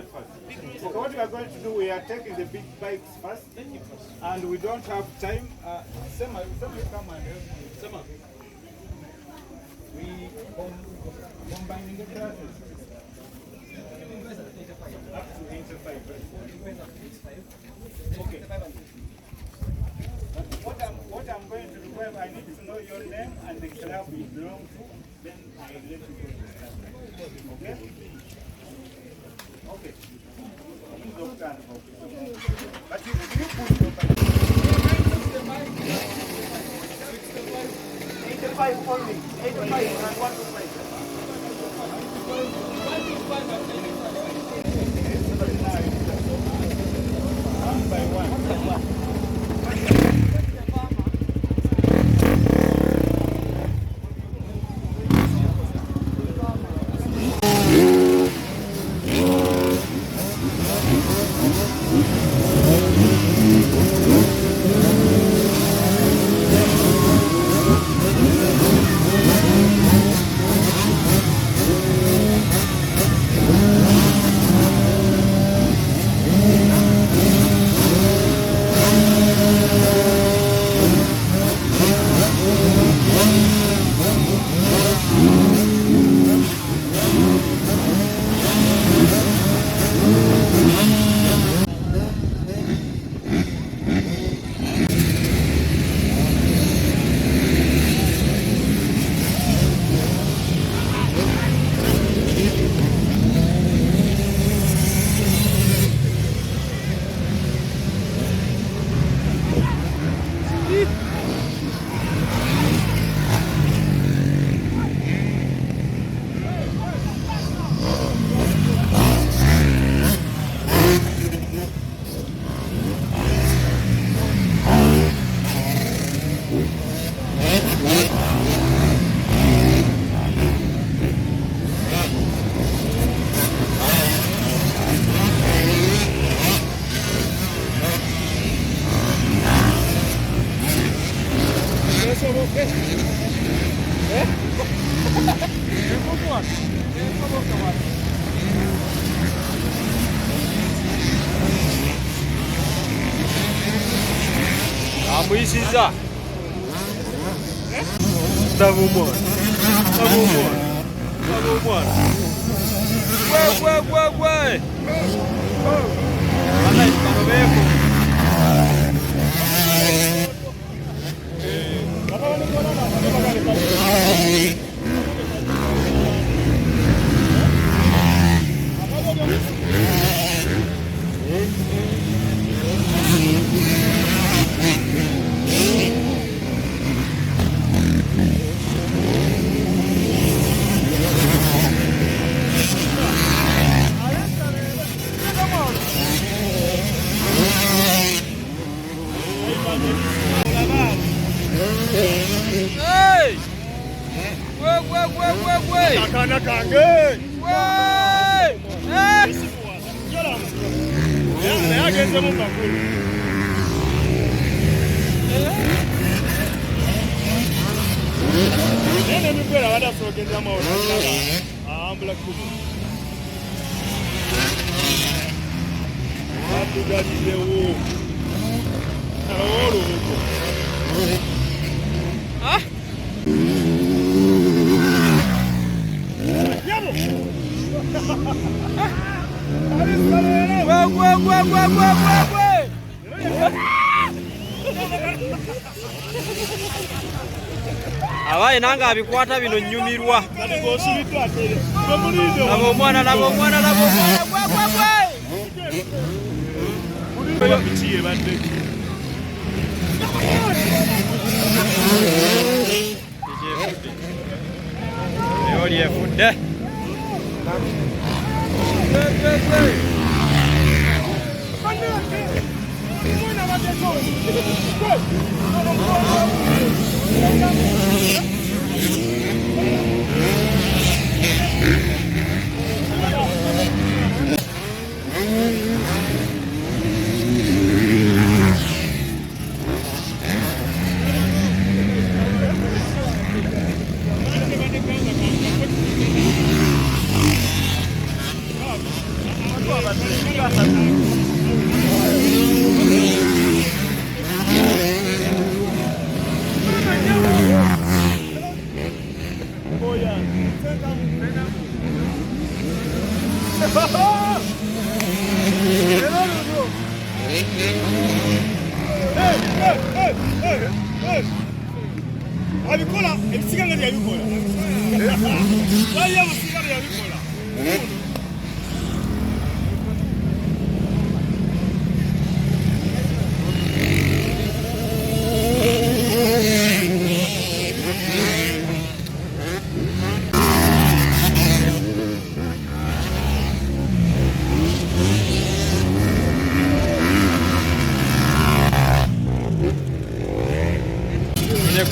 breakfast. Okay, what we are going to do, we are taking the big bikes first, and we don't have time. Sema, come and help me. Sema. We combining the classes up to 85. Okay. What I'm going to require, I need to know your name and the club you belong to. Then I let you go to start. Okay? Okay. But you push your bike. 85 only. 85 and 125. 1 by 1. Amuyisiza. Ndaba omwana. Gwe. Banayi bano beeko. Hey! Gwe! Akana kange! Hey! Yageze mu makulu. Nene mikwera badasogeza maona ambula kubu. Batugalizewo. Alolo. Ah! Yabo. Gwe! Abaye nanga abikwata bino nnyumirwa. Laba omwana. Eyo lyefudde. abikola ebisiganga byabikola baliya musiganga byabikola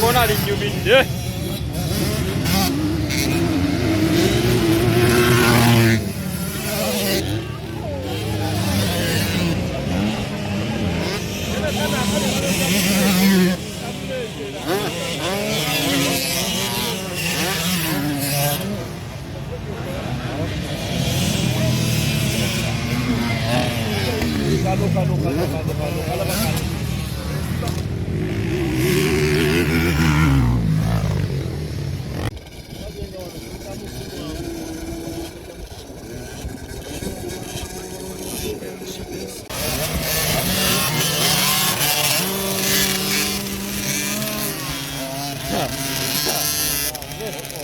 Kona linyumidde.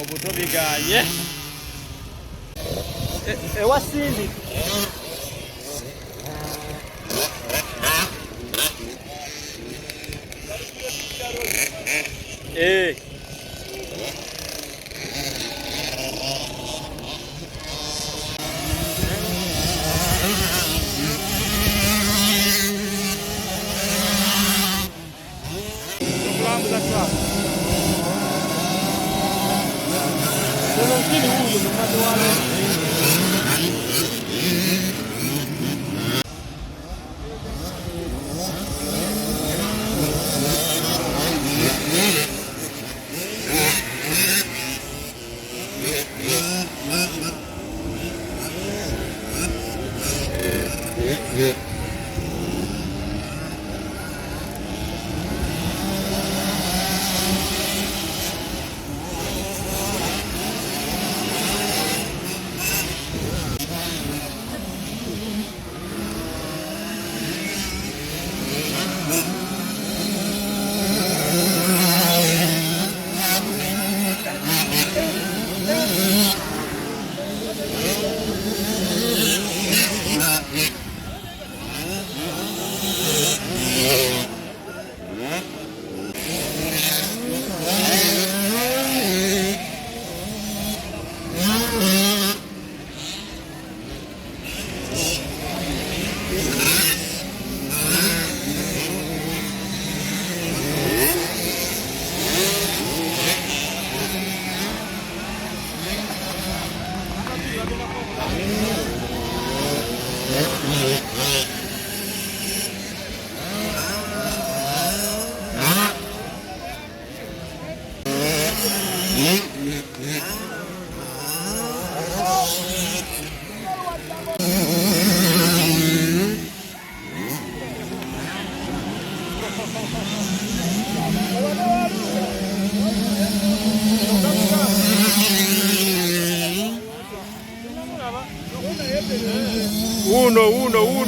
Obuto biganye. Ewasindi.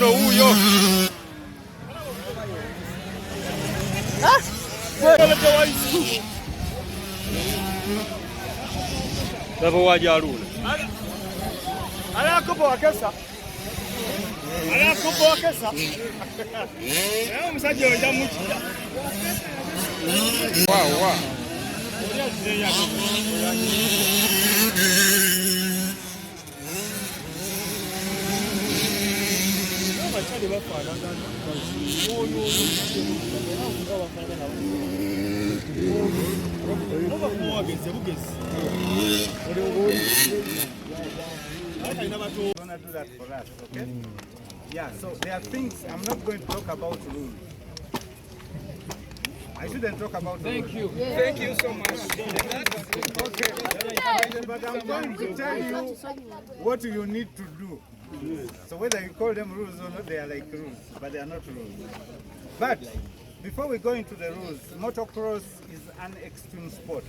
Uyo. Baba wajaluna. Ala kupo wakesa. Ala kupo wakesa. Leo msaje wa muchija. Wa. Gonna do that for us, okay? Yeah, so there are things I'm not going to talk about rules. I shouldn't talk about Thank you. Yeah. Thank you so much. Okay. But I'm going to tell you what you need to do. So whether you call them rules or not, they are like rules, but they are not rules. But before we go into the rules, motocross is an extreme sport.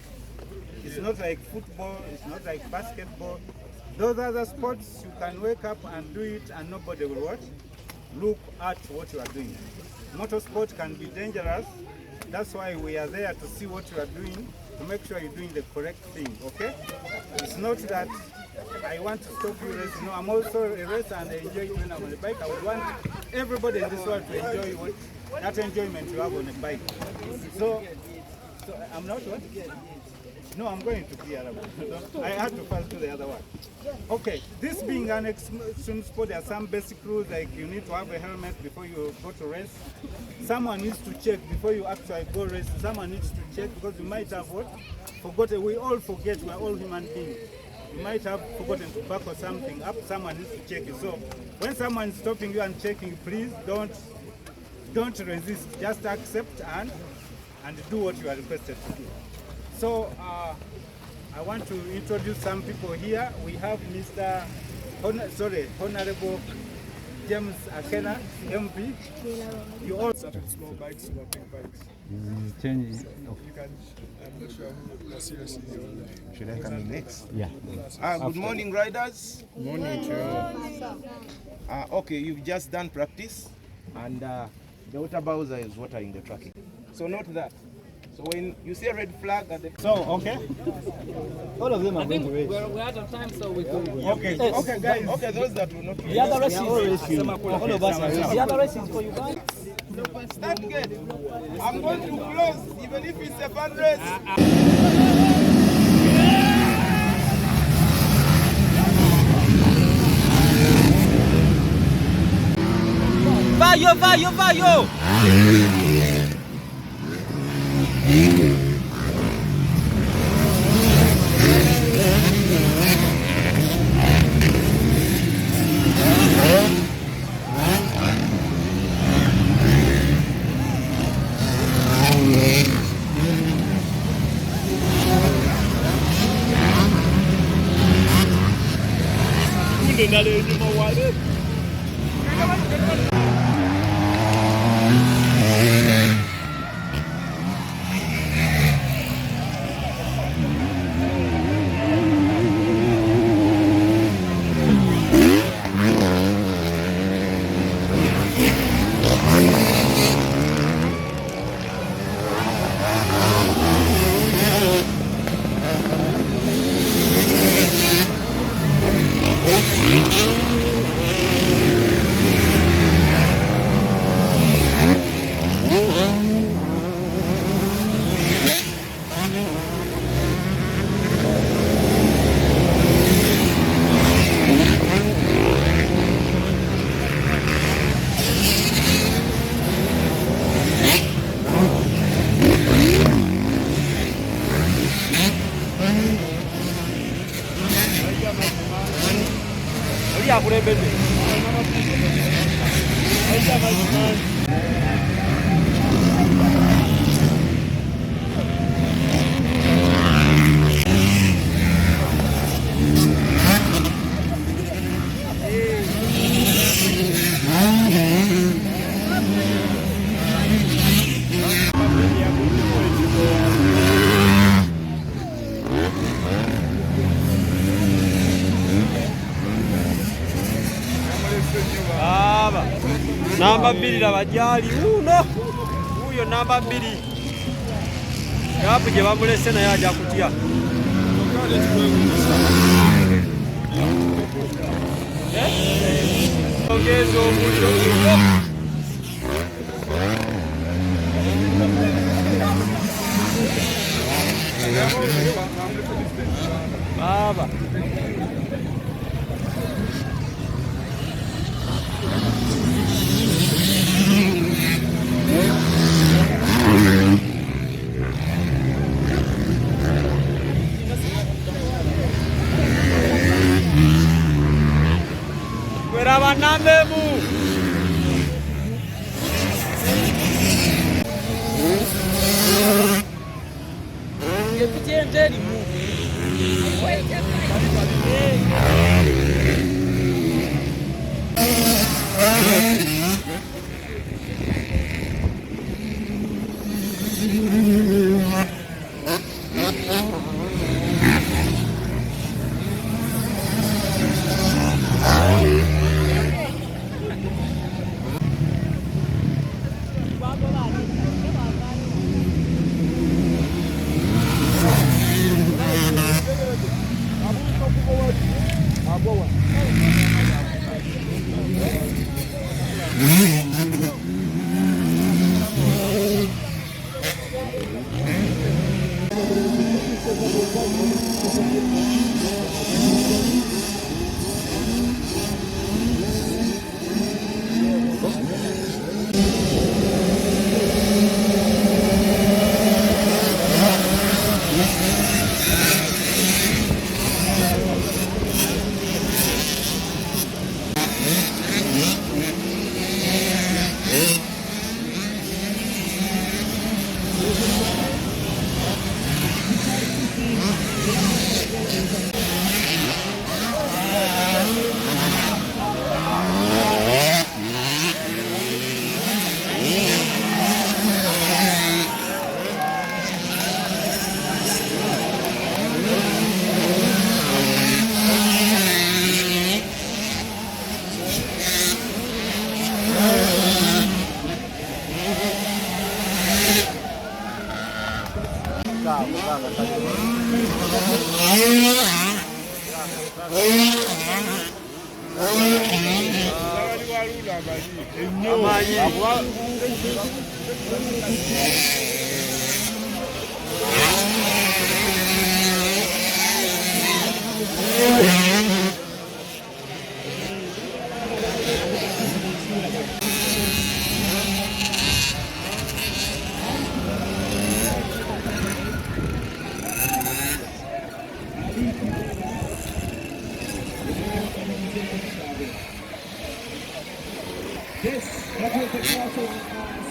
It's not like football, it's not like basketball. Those other sports, you can wake up and do it and nobody will watch. Look at what you are doing. Motorsport can be dangerous. That's why we are there to see what you are doing, to make sure you're doing the correct thing, okay? It's not that I want to stop you racing. No, I'm also a racer and I enjoy it when I'm on the bike. I would want everybody in this world to enjoy that enjoyment you have on a bike. So I'm not what? No, I'm going to the other one. I had to first do the other one. Okay, this being an extreme sport, there are some basic rules like you need to have a helmet before you go to race. Someone needs to check before you actually go race. Someone needs to check because you might have what? Forgotten. We all forget, we're all human beings. You might have forgotten to back or something up. Someone needs to check it. So when someone is stopping you and checking, please don't resist. Just accept and do what you are requested to do. So I want to introduce some people here. We have Mr. Honorable James Akena, MP. You all started small bikes to big bikes. Change. You can, I'm not sure who seriously on that. Should I come in next? Yeah. Good morning, riders. Morning to Okay, you've just done practice, and the water bowser is watering the tracking. So note that. So when you see a red flag at the okay. All of them are going to race. We're out of time, so we go. Okay, okay, guys. Okay, those that will not The other race is all of us are racing. The other race is for you guys. start gate. I'm going to close, even if it's a fun race. Vai! Namba 2 labajali uno huyo namba 2 yapo je bamulese naye aja kutya ongezo omuliro baba Banamemu. This, that was the class of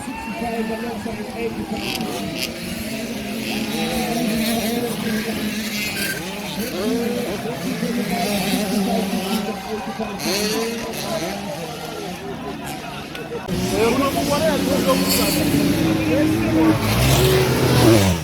65 alongside 85.